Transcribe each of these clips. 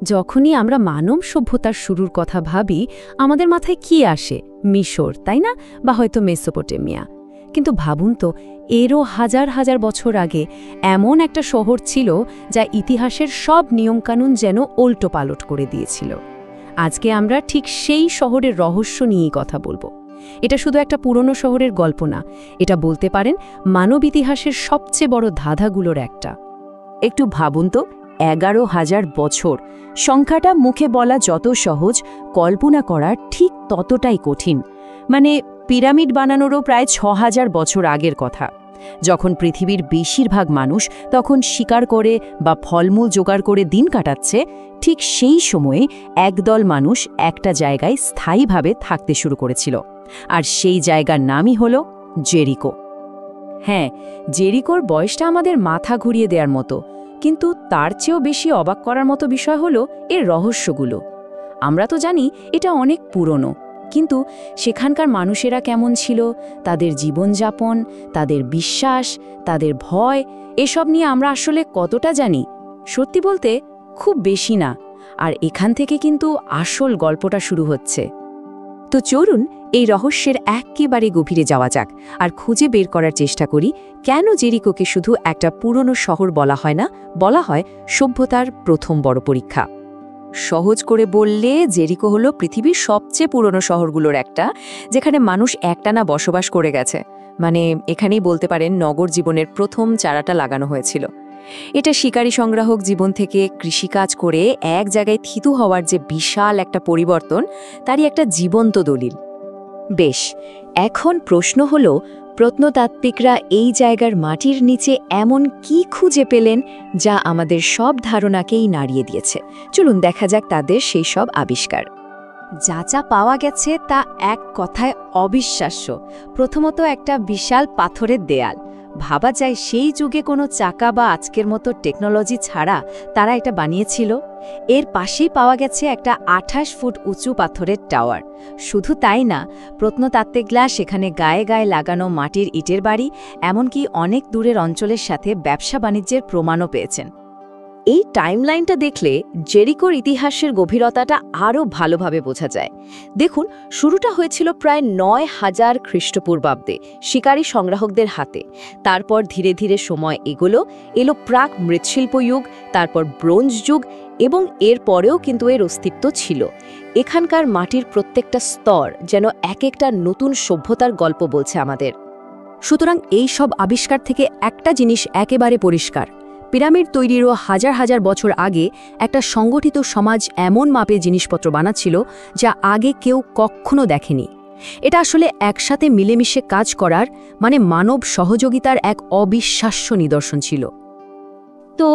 যখনই আমরা মানব সভ্যতার শুরুর কথা ভাবি আমাদের মাথায় কি আসে? মিশর, তাই না? বা হয়তো মেসোপটেমিয়া। কিন্তু ভাবুন তো, এরও হাজার হাজার বছর আগে এমন একটা শহর ছিল যা ইতিহাসের সব নিয়মকানুন যেন ওল্টোপালট করে দিয়েছিল। আজকে আমরা ঠিক সেই শহরের রহস্য নিয়েই কথা বলবো। এটা শুধু একটা পুরনো শহরের গল্প না, এটা বলতে পারেন মানব ইতিহাসের সবচেয়ে বড় ধাঁধাগুলোর একটা। একটু ভাবুন তো, 11,000 বছর। সংখ্যাটা মুখে বলা যত সহজ, কল্পনা করা ঠিক ততটাই কঠিন। মানে পিরামিড বানানোরও প্রায় 6,000 বছর আগের কথা। যখন পৃথিবীর বেশিরভাগ মানুষ তখন শিকার করে বা ফলমূল জোগাড় করে দিন কাটাচ্ছে, ঠিক সেই সময়ে একদল মানুষ একটা জায়গায় স্থায়ীভাবে থাকতে শুরু করেছিল। আর সেই জায়গার নামই হল জেরিকো। হ্যাঁ, জেরিকোর বয়সটা আমাদের মাথা ঘুরিয়ে দেওয়ার মতো, কিন্তু তার চেয়েও বেশি অবাক করার মতো বিষয় হলো এর রহস্যগুলো। আমরা তো জানি এটা অনেক পুরনো, কিন্তু সেখানকার মানুষেরা কেমন ছিল, তাদের জীবনযাপন, তাদের বিশ্বাস, তাদের ভয়, এসব নিয়ে আমরা আসলে কতটা জানি? সত্যি বলতে খুব বেশি না। আর এখান থেকে কিন্তু আসল গল্পটা শুরু হচ্ছে। তো চলুন এই রহস্যের একেবারে গভীরে যাওয়া যাক আর খুঁজে বের করার চেষ্টা করি কেন জেরিকোকে শুধু একটা পুরনো শহর বলা হয় না, বলা হয় সভ্যতার প্রথম বড় পরীক্ষা। সহজ করে বললে জেরিকো হলো পৃথিবীর সবচেয়ে পুরনো শহরগুলোর একটা, যেখানে মানুষ একটানা বসবাস করে গেছে। মানে এখানেই বলতে পারেন নগর জীবনের প্রথম চারাটা লাগানো হয়েছিল। এটা শিকারী সংগ্রাহক জীবন থেকে কৃষিকাজ করে এক জায়গায় থিতু হওয়ার যে বিশাল একটা পরিবর্তন, তারই একটা জীবন্ত দলিল। বেশ, এখন প্রশ্ন হলো, প্রত্নতাত্ত্বিকরা এই জায়গার মাটির নিচে এমন কি খুঁজে পেলেন যা আমাদের সব ধারণাকেই নাড়িয়ে দিয়েছে? চলুন দেখা যাক তাদের সেই সব আবিষ্কার। যা যা পাওয়া গেছে তা এক কথায় অবিশ্বাস্য। প্রথমত একটা বিশাল পাথরের দেয়াল। ভাবা যায় সেই যুগে কোনো চাকা বা আজকের মতো টেকনোলজি ছাড়া তারা এটা বানিয়েছিল। এর পাশেই পাওয়া গেছে একটা 28 ফুট উঁচু পাথরের টাওয়ার। শুধু তাই না, প্রত্নতাত্ত্বিকরা সেখানে গায়ে গায়ে লাগানো মাটির ইটের বাড়ি, এমনকি অনেক দূরের অঞ্চলের সাথে ব্যবসা বাণিজ্যের প্রমাণও পেয়েছেন। এই টাইমলাইনটা দেখলে জেরিকোর ইতিহাসের গভীরতাটা আরও ভালোভাবে বোঝা যায়। দেখুন, শুরুটা হয়েছিল প্রায় 9,000 খ্রিস্টপূর্বাব্দে শিকারী সংগ্রাহকদের হাতে। তারপর ধীরে ধীরে সময় এলো প্রাক মৃৎশিল্প যুগ, তারপর ব্রোঞ্জ যুগ, এবং এর পরেও কিন্তু এর অস্তিত্ব ছিল। এখানকার মাটির প্রত্যেকটা স্তর যেন এক একটা নতুন সভ্যতার গল্প বলছে আমাদের। সুতরাং এই সব আবিষ্কার থেকে একটা জিনিস একেবারে পরিষ্কার: পিরামিড তৈরিরও হাজার হাজার বছর আগে একটা সংগঠিত সমাজ এমন মাপে জিনিসপত্র বানাচ্ছিল যা আগে কেউ কখনো দেখেনি। এটা আসলে একসাথে মিলেমিশে কাজ করার, মানে মানব সহযোগিতার এক অবিশ্বাস্য নিদর্শন ছিল। তো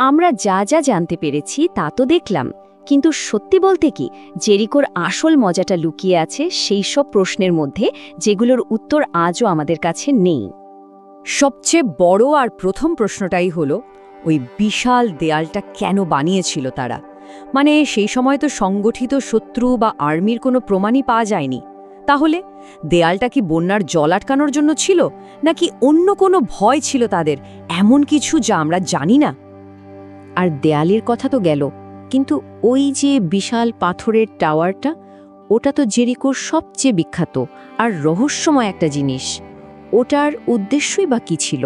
আমরা যা যা জানতে পেরেছি তা তো দেখলাম, কিন্তু সত্যি বলতে কি, জেরিকোর আসল মজাটা লুকিয়ে আছে সেই সব প্রশ্নের মধ্যে যেগুলোর উত্তর আজও আমাদের কাছে নেই। সবচেয়ে বড় আর প্রথম প্রশ্নটাই হলো, ওই বিশাল দেয়ালটা কেন বানিয়েছিল তারা? মানে সেই সময় তো সংগঠিত শত্রু বা আর্মির কোনো প্রমাণই পাওয়া যায়নি। তাহলে দেয়ালটা কি বন্যার জল আটকানোর জন্য ছিল, নাকি অন্য কোনো ভয় ছিল তাদের, এমন কিছু যা আমরা জানি না? আর দেয়ালের কথা তো গেল, কিন্তু ওই যে বিশাল পাথরের টাওয়ারটা, ওটা তো জেরিকোর সবচেয়ে বিখ্যাত আর রহস্যময় একটা জিনিস। ওটার উদ্দেশ্যই বা কী ছিল?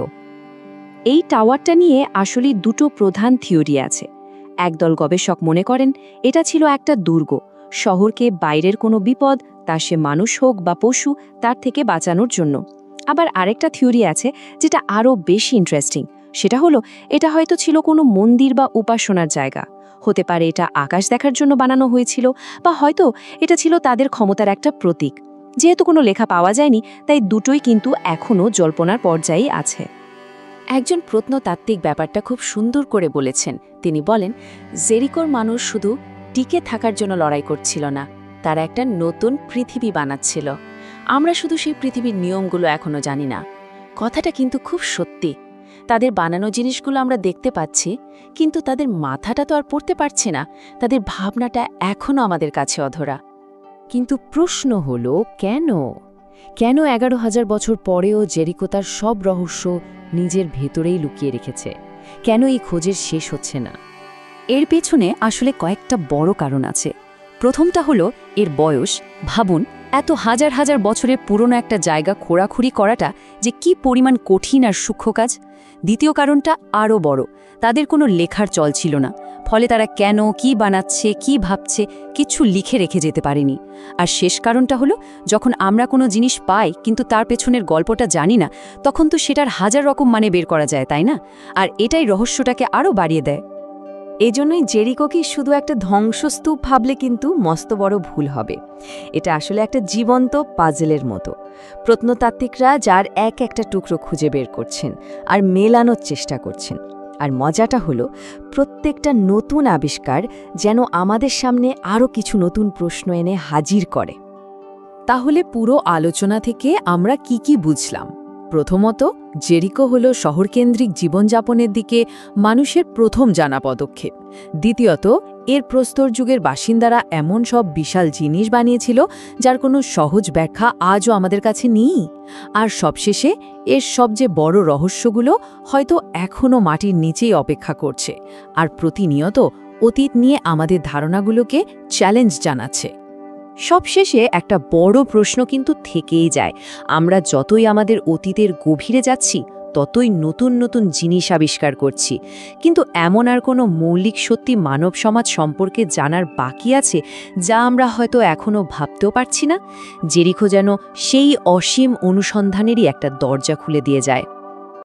এই টাওয়ারটা নিয়ে আসলে দুটো প্রধান থিওরি আছে। একদল গবেষক মনে করেন এটা ছিল একটা দুর্গ, শহরকে বাইরের কোনো বিপদ, তা সে মানুষ হোক বা পশু, তার থেকে বাঁচানোর জন্য। আবার আরেকটা থিওরি আছে যেটা আরও বেশি ইন্টারেস্টিং। সেটা হলো, এটা হয়তো ছিল কোনো মন্দির বা উপাসনার জায়গা। হতে পারে এটা আকাশ দেখার জন্য বানানো হয়েছিল, বা হয়তো এটা ছিল তাদের ক্ষমতার একটা প্রতীক। যেহেতু কোনো লেখা পাওয়া যায়নি, তাই দুটোই কিন্তু এখনও জল্পনার পর্যায়েই আছে। একজন প্রত্নতাত্ত্বিক ব্যাপারটা খুব সুন্দর করে বলেছেন। তিনি বলেন, জেরিকোর মানুষ শুধু টিকে থাকার জন্য লড়াই করছিল না, তারা একটা নতুন পৃথিবী বানাচ্ছিল। আমরা শুধু সেই পৃথিবীর নিয়মগুলো এখনো জানি না। কথাটা কিন্তু খুব সত্যি। তাদের বানানো জিনিসগুলো আমরা দেখতে পাচ্ছি, কিন্তু তাদের মাথাটা তো আর পড়তে পারছি না। তাদের ভাবনাটা এখনও আমাদের কাছে অধরা। কিন্তু প্রশ্ন হলো, কেন 11,000 বছর পরেও জেরিকো তার সব রহস্য নিজের ভেতরেই লুকিয়ে রেখেছে? কেন এই খোঁজের শেষ হচ্ছে না? এর পেছনে আসলে কয়েকটা বড় কারণ আছে। প্রথমটা হলো এর বয়স। ভাবুন, এত হাজার হাজার বছরের পুরনো একটা জায়গা খোঁড়াখুড়ি করাটা যে কি পরিমাণ কঠিন আর সূক্ষ্ম কাজ। দ্বিতীয় কারণটা আরও বড়, তাদের কোনো লেখার চল ছিল না, ফলে তারা কেন, কি বানাচ্ছে, কি ভাবছে কিছু লিখে রেখে যেতে পারেনি। আর শেষ কারণটা হলো, যখন আমরা কোনো জিনিস পাই কিন্তু তার পেছনের গল্পটা জানি না, তখন তো সেটার হাজার রকম মানে বের করা যায়, তাই না? আর এটাই রহস্যটাকে আরও বাড়িয়ে দেয়। এজন্যই জেরিকোকে শুধু একটা ধ্বংসস্তূপ ভাবলে কিন্তু মস্ত বড় ভুল হবে। এটা আসলে একটা জীবন্ত পাজেলের মতো। প্রত্নতাত্ত্বিকরা যার এক একটা টুকরো খুঁজে বের করছেন আর মেলানোর চেষ্টা করছেন। আর মজাটা হলো, প্রত্যেকটা নতুন আবিষ্কার যেন আমাদের সামনে আরও কিছু নতুন প্রশ্ন এনে হাজির করে। তাহলে পুরো আলোচনা থেকে আমরা কি কি বুঝলাম? প্রথমত, জেরিকো হলো শহরকেন্দ্রিক জীবনযাপনের দিকে মানুষের প্রথম জানা পদক্ষেপ। দ্বিতীয়ত, এর প্রস্তর যুগের বাসিন্দারা এমন সব বিশাল জিনিস বানিয়েছিল যার কোনো সহজ ব্যাখ্যা আজও আমাদের কাছে নেই। আর সবশেষে, এর সবচেয়ে বড় রহস্যগুলো হয়তো এখনও মাটির নিচেই অপেক্ষা করছে, আর প্রতিনিয়ত অতীত নিয়ে আমাদের ধারণাগুলোকে চ্যালেঞ্জ জানাচ্ছে। সবশেষে একটা বড় প্রশ্ন কিন্তু থেকেই যায়, আমরা যতই আমাদের অতীতের গভীরে যাচ্ছি ততই নতুন নতুন জিনিস আবিষ্কার করছি, কিন্তু এমন আর কোনো মৌলিক সত্যি মানব সমাজ সম্পর্কে জানার বাকি আছে যা আমরা হয়তো এখনও ভাবতেও পারছি না। জেরিকো যেন সেই অসীম অনুসন্ধানেরই একটা দরজা খুলে দিয়ে যায়।